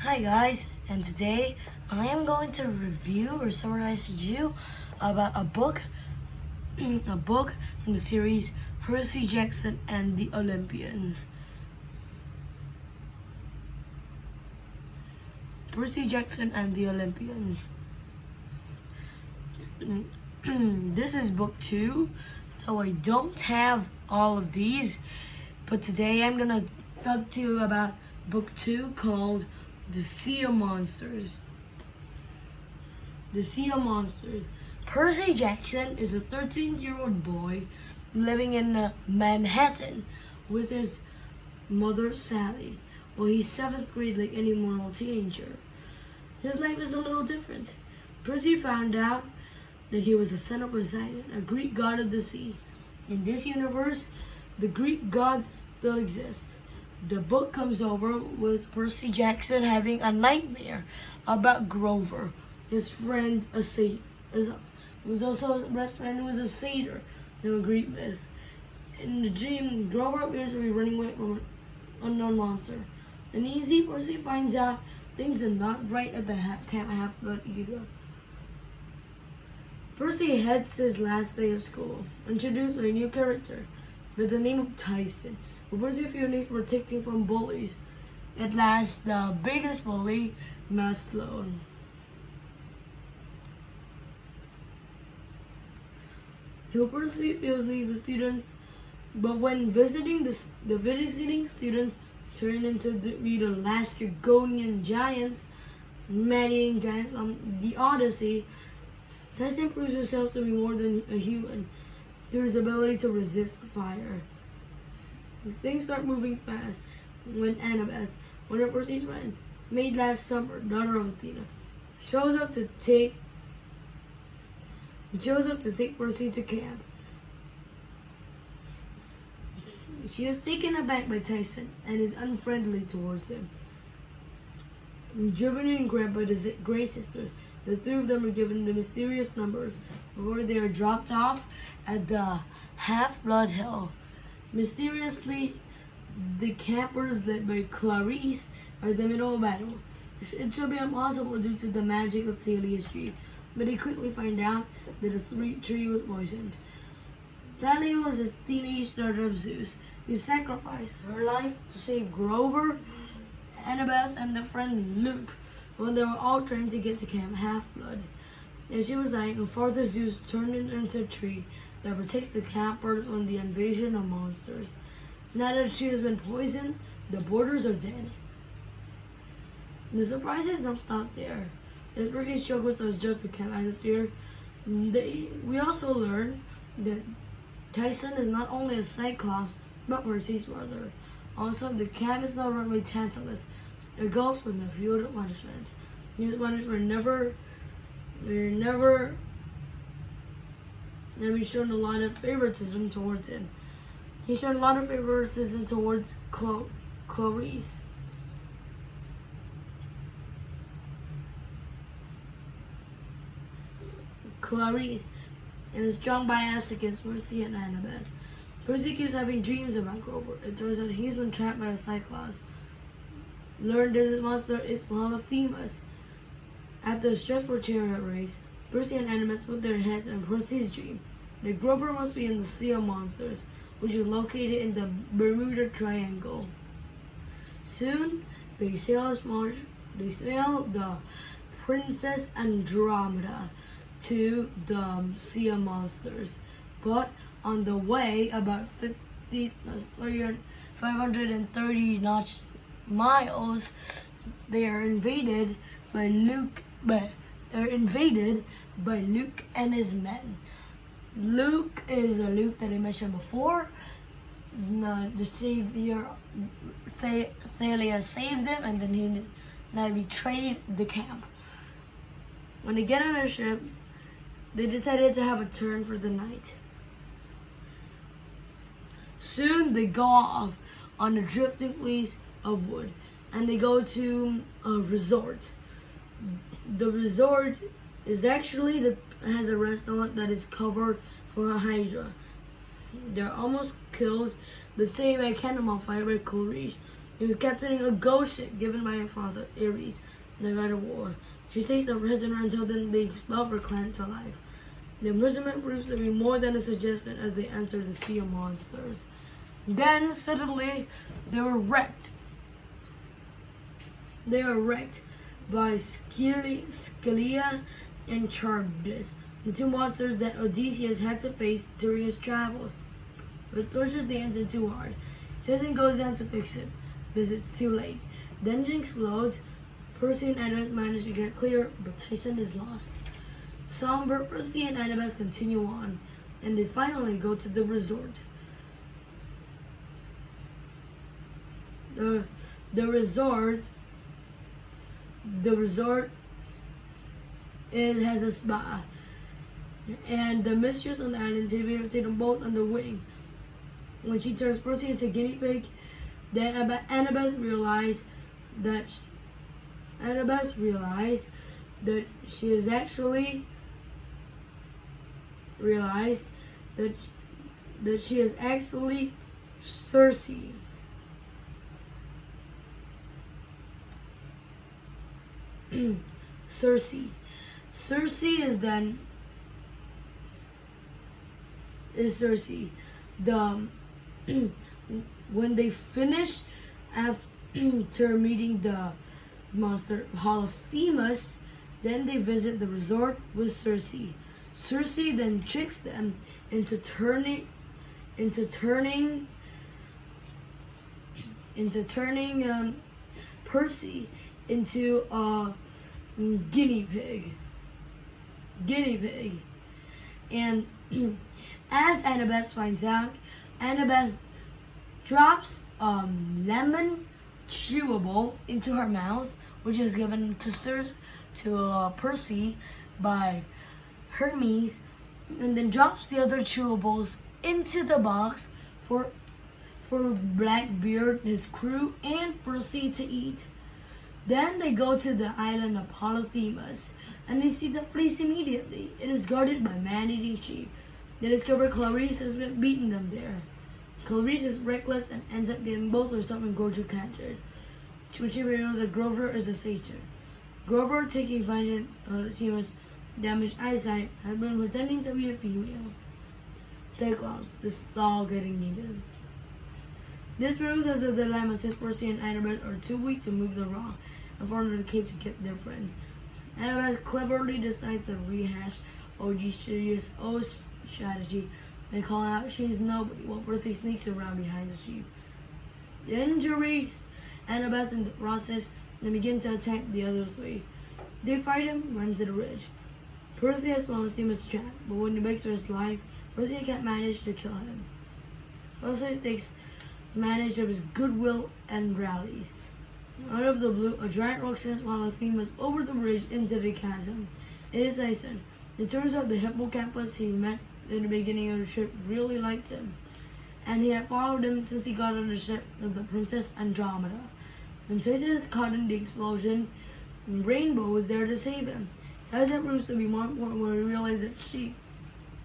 Hi guys, and today I am going to review or summarize to you about a book from the series Percy Jackson and the Olympians. Percy Jackson and the Olympians. This is book 2, though I don't have all of these, but today I'm gonna talk to you about book 2 called The Sea of Monsters. The Sea of Monsters. Percy Jackson is a 13-year-old boy living in Manhattan with his mother Sally. Well, he's 7th grade like any normal teenager. His life is a little different. Percy found out that he was the son of Poseidon, a Greek god of the sea. In this universe, the Greek gods still exist. The book comes over with Percy Jackson having a nightmare about Grover, his friend, who's also his best friend, who was a satyr in a Greek myth. In the dream, Grover appears to be running away from an unknown monster. And Percy finds out things are not right at the Camp Half-Blood either. Percy heads his last day of school, introduced by a new character with the name of Tyson, who Percy feels protecting from bullies. At last, the biggest bully, Maslow. Who Percy feels needs the students, but when visiting the visiting students turn into the last Draconian giants, man-eating giants from the Odyssey, Tyson proves himself to be more than a human through his ability to resist fire. As things start moving fast when Annabeth, one of Percy's friends, made last summer, daughter of Athena, shows up to take Percy to camp. She is taken aback by Tyson and is unfriendly towards him. Driven and grabbed by the Grey Sisters, the three of them are given the mysterious numbers before they are dropped off at the Half-Blood Hill. Mysteriously, the campers led by Clarice are in the middle of battle. It should be impossible due to the magic of Thalia's tree, but they quickly find out that the tree was poisoned. Thalia was a teenage daughter of Zeus. He sacrificed her life to save Grover, Annabeth, and their friend Luke when they were all trying to get to Camp Half-Blood. As she was dying, Father Zeus turned her into a tree that protects the campers from the invasion of monsters. Now that she has been poisoned, the boarders are dead. The surprises don't stop there. As Percy struggles to adjust the camp atmosphere, we also learn that Tyson is not only a Cyclops, but Percy's brother. Also, the camp is now run by Tantalus, a ghost from the field of punishment. He was punished for never having shown a lot of favoritism towards him. He showed a lot of favoritism towards Clarice. And a strong bias against Percy and Annabeth. Percy keeps having dreams about Grover. It turns out he's been trapped by a Cyclops. Learned that this monster is Polyphemus. After a stressful chariot race, Percy and Annabeth put their heads on Percy's dream that Grover must be in the Sea of Monsters, which is located in the Bermuda Triangle. Soon, they sail the Princess Andromeda to the Sea of Monsters. But on the way, about 530 miles, they are invaded by Luke and his men. Luke is a Luke that I mentioned before. The savior, Thalia saved him, and then he betrayed the camp. When they get on a ship, they decided to have a turn for the night. Soon they go off on a drifting place of wood, and they go to a resort. The resort is actually has a restaurant that is covered from a hydra. They're almost killed, but saved by a cannonball fire by Clarice, He was captaining a ghost ship given by her father, Ares, the god of war. She takes the prisoner until then they expel her clan to life. The imprisonment proves to be more than a suggestion as they enter the Sea of Monsters. Then, suddenly, they were wrecked. They are wrecked by Scylla and Charybdis, the two monsters that Odysseus had to face during his travels. But tortures the engine too hard. Jason goes down to fix it, because it's too late. The engine explodes. Percy and Annabeth manage to get clear, but Tyson is lost. Somber, Percy and Annabeth continue on, and they finally go to the resort. The resort it has a spa, and the mistress on the island take them both under wing. When she turns Percy into a guinea pig, then Annabeth realizes that she is actually Circe. Circe is Circe. The when they finish after meeting the monster Polyphemus, then they visit the resort with Circe. Circe then tricks them into turning Percy into a guinea pig. And as Annabeth finds out, Annabeth drops a lemon chewable into her mouth, which is given to Percy by Hermes, and then drops the other chewables into the box for Blackbeard, his crew, and Percy to eat. Then they go to the island of Polyphemus, and they see the fleece immediately. It is guarded by man-eating sheep. They discover Clarice has been beating them there. Clarice is reckless and ends up getting both herself and Grover captured. When she reveals that Grover is a satyr. Grover, taking advantage of Seamus' damaged eyesight, had been pretending to be a female. Cyclops, the stall getting needed. This proves that the dilemma since Percy and Annabeth are too weak to move the rock and fall into the cave to get their friends. Annabeth cleverly decides to rehash Odysseus' old strategy and call out she is nobody while Percy sneaks around behind the sheep. The injuries Annabeth in the process and begin to attack the other three. They fight him, run to the ridge. Percy has fallen Seamus' trap, but when he begs for his life, Percy can't manage to kill him. Percy takes advantage of his goodwill and rallies. Out of the blue, a giant rock sends Polyphemus over the ridge into the chasm. It is Tyson. It turns out the hippocampus he met in the beginning of the trip really liked him, and he had followed him since he got on the ship of the Princess Andromeda. When Tyson is caught in the explosion, Rainbow was there to save him. Tyson proves to be more important when we realize that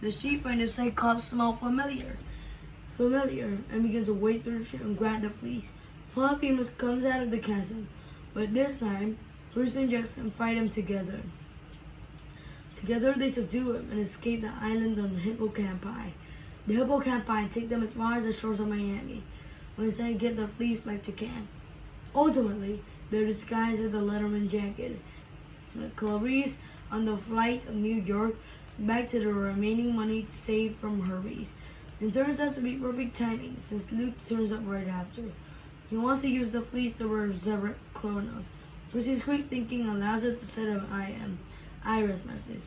the sheep find the Cyclops smell familiar, and begin to wade through the ship and grab the fleece. Polyphemus comes out of the chasm, but this time, Percy and Jackson fight him together. Together they subdue him and escape the island on the hippocampi. The hippocampi take them as far as the shores of Miami, when they say get the fleece back to camp. Ultimately, they're disguised as the Letterman jacket. Clarice on the flight of New York back to the remaining money saved from Hermes. It turns out to be perfect timing since Luke turns up right after. He wants to use the fleece to resurrect Kronos. Percy's quick thinking allows her to set up Iris message,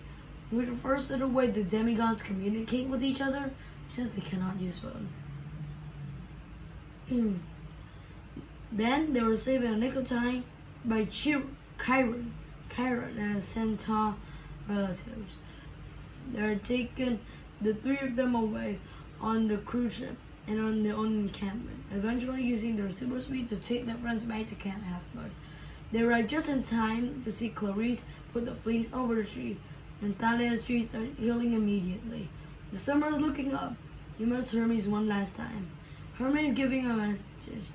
which refers to the way the demigods communicate with each other since they cannot use phones. Then they were saved in a nick of time by Chiron and his centaur relatives. They are taken, the three of them, away on the cruise ship and on their own encampment, eventually using their super speed to take their friends back to Camp Half-Blood. They arrive just in time to see Clarice put the fleece over the tree, and Thalia's tree started healing immediately. The summer is looking up. He meets Hermes one last time. Hermes giving a message.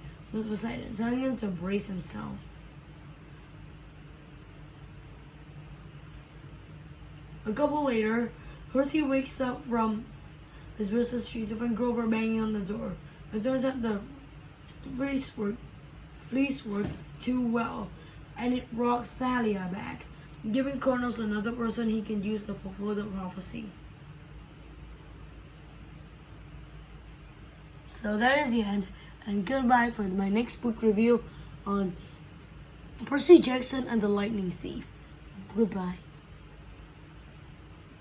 Poseidon, telling him to brace himself. A couple later, Percy wakes up from his restless sleep to find Grover banging on the door. It turns out the fleece worked too well, and it brought Thalia back, giving Kronos another person he can use to fulfill the prophecy. So that is the end, and goodbye for my next book review on Percy Jackson and the Lightning Thief. Goodbye.